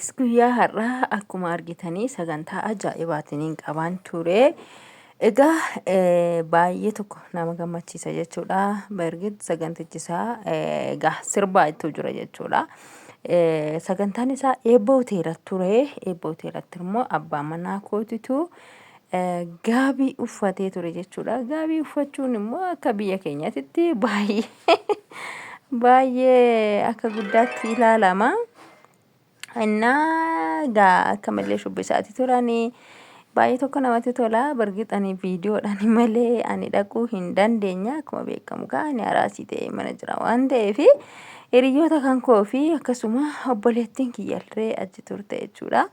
guys guyyaa har'aa akkuma argitanii sagantaa ajaa'ibaatiin qabaan ture. Egaa baay'ee tokko nama gammachiisa jechuudha. Bargit sagantichisaa egaa sirbaa itti jira jechuudha. Sagantaan isaa eebba hoteelatti ture. Eebba hoteelatti immoo abbaa manaa kootitu gaabii uffatee ture jechuudha. Gaabii uffachuun immoo akka biyya keenyaatti baay'ee akka guddaatti ilaalama. Innaa gaa akka malee shubbisaati turani. Baay'ee tokko namatti tola. Bargixanii viidiyoodhaan malee ani dhaquu hin dandeenya. Akkuma beekamu gaa ani araasii ta'ee mana jira waan ta'eef hiriyoota kan koo fi akkasuma obboleettiin kiyyallee achi turte jechuudha.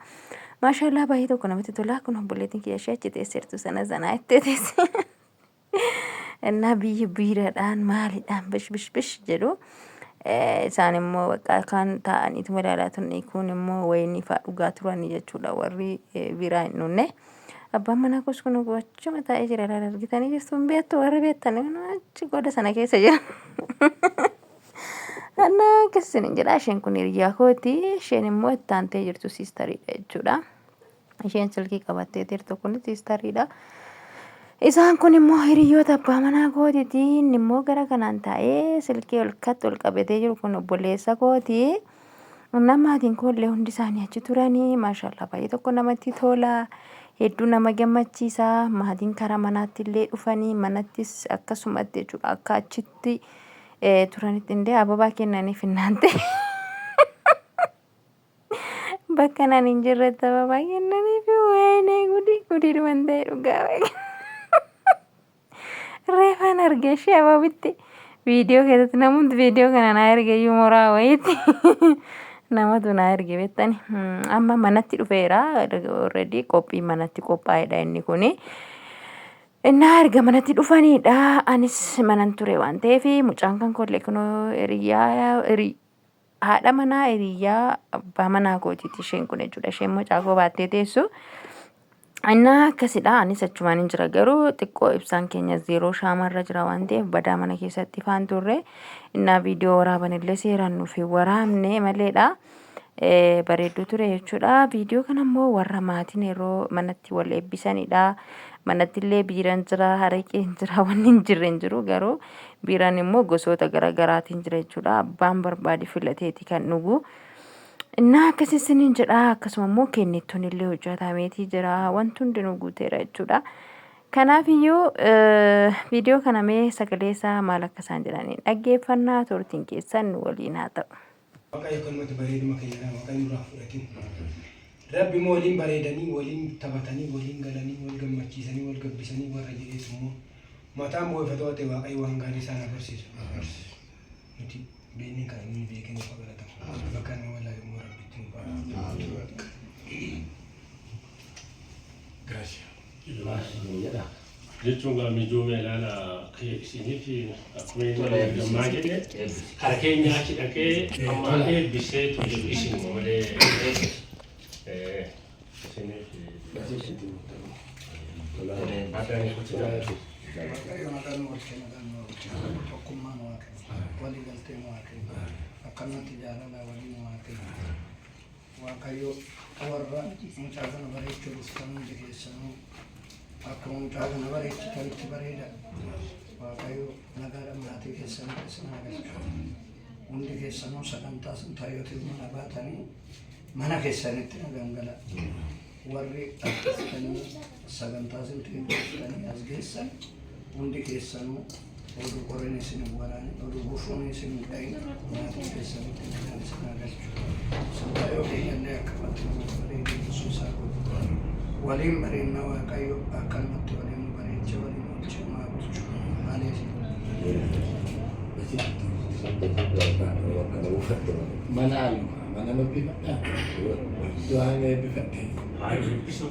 Maashaallah baay'ee tokko namatti tola. Kun obboleettiin kiyya ishee achi teesseertu sana zanaa itti teesse. Innaa biyyi biiraadhaan maaliidhaan bish jedhu. Isaan immoo kan ta'aniitu madaalaa turanii kun immoo wayinii fa'aa dhugaa turanii jechuudha warri biraa hin dhunne. Abbaan manaa koos kun achuma taa'ee jira argitanii jirtu hin beektu warri beektan achi goda sana keessa jira. Annaa akkasiin hin jedha isheen kun hiriyaa kooti isheen immoo itti aantee jirtu siistariidha jechuudha. Isheen silkii qabattee jirtu kun siistariidha. Isaan kun immoo hiriyoota abbaa manaa kootiiti. Inni immoo gara kanaan taa'ee silkii ol qabatee jiru kun obboleessa kooti. Namaatiin koollee hundi isaanii achi turanii. Maashaallah baay'ee tokko namatti tola. Hedduu nama gammachiisa. Maatiin karaa manaatti illee dhufanii manattis akkasumatti jechuudha. Akka achitti turanitti illee ababaa kennaniif innaan ta'e. Bakka naan hin jirretti ababaa kennaniif wayinee gudii dhuman ta'e dhugaa baay'ee. Reefaan argee ishee ababitti viidiyoo keessatti namoonni viidiyoo kana naa erge iyyuu moraa wayiitti namatu naa erge beektani. Amma manatti dhufeera already qophii manatti qophaa'edha inni kuni. Innaa erga manatti dhufanidha. Anis manan ture waan ta'eef mucaan kan kollee kunoo haadha manaa hiriyaa abbaa manaa kootiiti isheen kun jechuudha. Isheen mucaa koo baattee teessu. Innaa akkasidha. Anis achumaan hin jira garuu xiqqoo ibsaan keenya zeeroo shaamarra jira waan ta'eef badaa mana keessatti ifaan turre. Innaa viidiyoo waraaban illee seeraan nuuf waraabne maleedha. Bareedduu ture jechuudha. Viidiyoo kana immoo warra maatiin yeroo manatti wal eebbisanidha. Manatti illee biiraan jira, haraqeen jira, wanni hin jirre hin jiru garuu biiraan immoo gosoota garaagaraatiin jira jechuudha. Abbaan barbaade filateeti kan dhugu. Innaa akkasiin jedha akkasuma immoo kennittuun illee hojjetameetii jira wanti hundinuu guuteera jechuudha. Kanaaf iyyuu viidiyoo kana mee sagalee isaa maal akka isaan jedhaniin dhaggeeffannaa turtiin keessan waliin haa ta'u. Waaqayyo kan nuti bareeduma keenya waaqayyo nurraa fudhatin. Rabbi moo waliin bareedanii waliin taphatanii waliin galanii wal gammachiisanii wal gabbisanii warra jedheetu immoo mataan bu'eeffatoo ta'e waaqayyo waan gaarii isaan agarsiisu. Nuti beekni kan inni beekanii fagaatan bakka inni wallaahi immoo rabbitti nu baara. Gracias. Jechuun gaa mijoomee ilaala isinii fi akkuma inni gammaa jedhe hara keenya achi dhaqee amma eebbisee ture isin malee isinii fi addaanii kutuba. Waaqayyo nagaan tokkummaan waaqayyo walii galteen waaqayyo akkanatti jaalala waliin waaqayyo waaqayyo warra mucaa kana bareechuudhaaf kan hundi keessanuu akkuma mucaa kana bareechitanitti bareeda waaqayyo nagaadhaan maatii keessanitti isin agarsiisa. Hundi keessanuu sagantaa taayyotii mana baatanii mana keessanitti nagaan gala. Warri akkasitanii sagantaa simteettanii as geessan hundi keessanuu oduu qoreen isin waraane oduu buufuun isin dhayin maatii keessanitti nagaan isin agarsiisa. Santaayoo keenyallee akkamatti nama bareedee ibsuu isaa godhu. Waliin bareedna waaqayyo akkanumatti waliin bareecha waliin oolchee maa bulchu malee mana eebbifadha. Waan eebbifadhe. Eebbisuu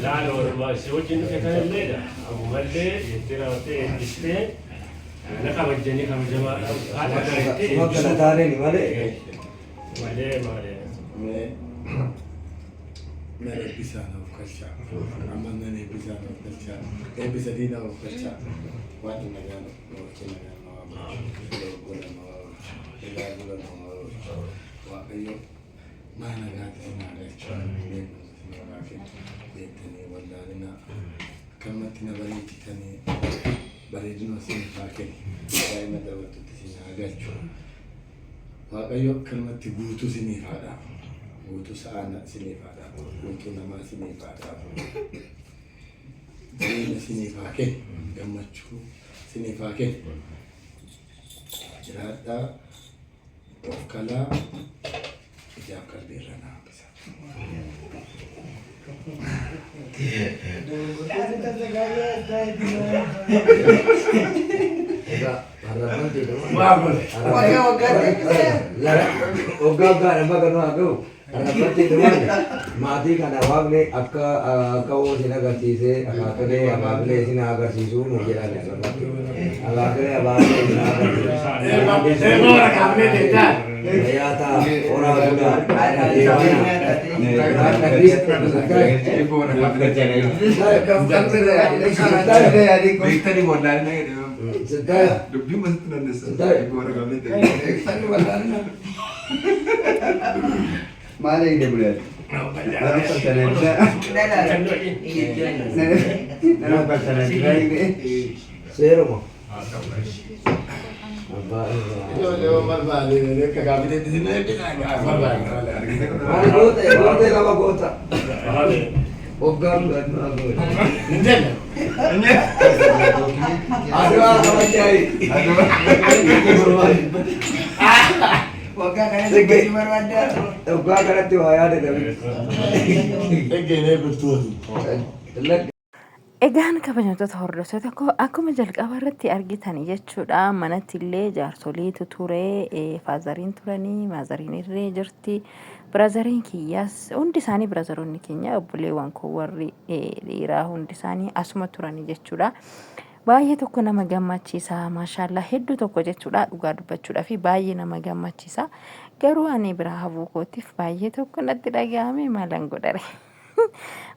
laala si wajjin dhufe kanalleedha. Ammallee jettee raawwattee eebbistee na kabajjanii kabajamaadhaaf haadha gareettee malee. Mere eebbisaan of galchaa. Amannan eebbisaan of galchaa. Eebbisa diina of galchaa. Waan nagaan of nagaan nama waaqayyo mana gaati sinaa galchaa beekumsa sinaa laafiin beektanii wallaalina akkanumatti na bareechitanii bareedina sinifaa kenni daa'ima dabartutti sinaa galchu waaqayyo akkanumatti guutuu siniifaadha guutuu sa'aana siniifaadha guutuu namaa siniifaadha bareedina siniifaa kenni gammachuu siniifaa kenni jiraadhaa of kalaa ijaaf qalbiirra naambisa. Maatii kana waaqni akka ka'uu isin agarsiisee akaakilee abaabilee isin agarsiisuu nu jedhan akaakilee abaabilee isin agarsiisuu yaata oraa Mana ini bulan? Mana pertanyaan? Mana pertanyaan ini? Zero mo. Yo malvado, che capita di sinne che malvado. Mana gota lama gota. Ogam gadna go. Injil. Aduh apa cari? Wagga kana sebagai marwanda. Ogga kana tu ayah ada tapi. Egene betul. Egaan kabajamtoota hordoftoota akkuma jalqaba irratti argitan jechuudha manatti illee jaarsoliitu ture faazariin turanii maazariin irree jirti biraazariin kiyyaas hundi isaanii biraazaroonni keenya obboleewwan koo warri dhiiraa hundi isaanii asuma turanii jechuudha baay'ee tokko nama gammachiisa maashaallah hedduu tokko jechuudha dhugaa dubbachuudha fi baay'ee nama gammachiisa garuu ani biraa hafuu kootiif baay'ee tokko natti dhaga'ame maalan godhare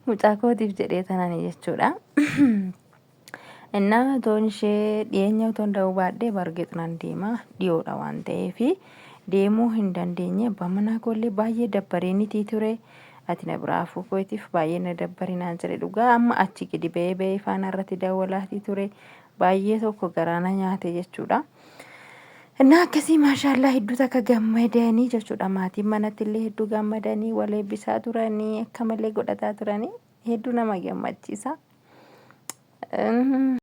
mucaa kootiif jedhee tanani jechuudha. Innaa toon ishee dhiyeenya utuu hin ta'uu baadhee bargeexnaan deema dhiyoodha waan ta'eef deemuu hin dandeenye bamana kollee baay'ee dabbareenitii ture ati na biraa hafuu kootiif baay'ee na dabbarinaan jedhe dhugaa amma achi gadi ba'ee faana irratti daawwalaatii ture baay'ee tokko garaana nyaate jechuudha. Innaa akkasii maashaallah hedduu takka gammadanii jechuudha maatiin manatti illee hedduu gammadanii wal eebbisaa turanii akka malee godhataa turanii hedduu nama gammachiisa.